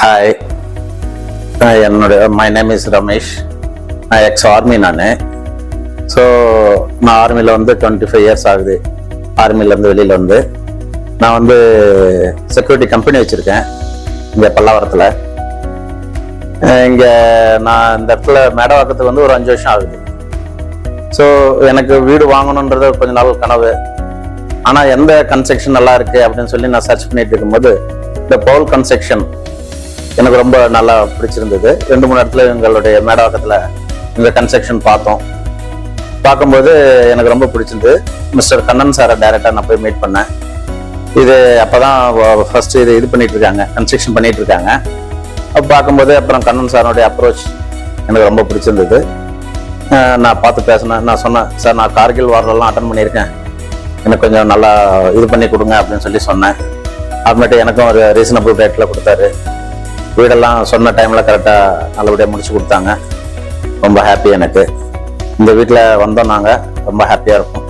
Hi, my name is Ramesh. நான் X-army. So நான் ஆர்மியில் 25 இயர்ஸ் ஆகுது. ஆர்மிலேருந்து வெளியில் நான் செக்யூரிட்டி கம்பெனி வச்சுருக்கேன் இங்கே பல்லாவரத்தில். இங்கே நான் இந்த இடத்துல மேடவாக்கத்துக்கு ஒரு 5 வருஷம் ஆகுது. ஸோ எனக்கு வீடு வாங்கணுன்றது கொஞ்ச நாள் கனவு. ஆனால் எந்த கன்ஸ்ட்ரக்ஷன் நல்லா இருக்குது அப்படின்னு சொல்லி நான் சர்ச் பண்ணிட்டு இருக்கும்போது இந்த பவுல் கன்ஸ்ட்ரக்ஷன் எனக்கு ரொம்ப நல்லா பிடிச்சிருந்தது. 2-3 இடத்துல எங்களுடைய மேடவாக்கத்தில் இந்த கன்ஸ்ட்ரக்ஷன் பார்க்கும்போது எனக்கு ரொம்ப பிடிச்சிருந்தது. மிஸ்டர் கண்ணன் சாரை டைரக்டாக நான் போய் மீட் பண்ணேன். இது அப்போ தான் ஃபஸ்ட்டு இது பண்ணிட்டு இருக்காங்க, கன்ஸ்ட்ரக்ஷன் பண்ணிட்டு இருக்காங்க. அப்போ பார்க்கும்போது அப்புறம் கண்ணன் சாரோடைய அப்ரோச் எனக்கு ரொம்ப பிடிச்சிருந்தது. நான் பார்த்து பேசினேன். நான் சொன்னேன், சார் நான் கார்கில் வார்லாம் அட்டன் பண்ணியிருக்கேன், எனக்கு கொஞ்சம் நல்லா இது பண்ணி கொடுங்க அப்படின்னு சொல்லி சொன்னேன். அப்புறமேட்டு எனக்கும் ஒரு ரீசனபிள் ரேட்டில் கொடுத்தாரு. வீடெல்லாம் சொன்ன டைமில் கரெக்டாக நல்லபடியாக முடிச்சு கொடுத்தாங்க. ரொம்ப ஹாப்பி எனக்கு. இந்த வீட்டில் வந்தோம், நாங்கள் ரொம்ப ஹாப்பியாக இருக்கோம்.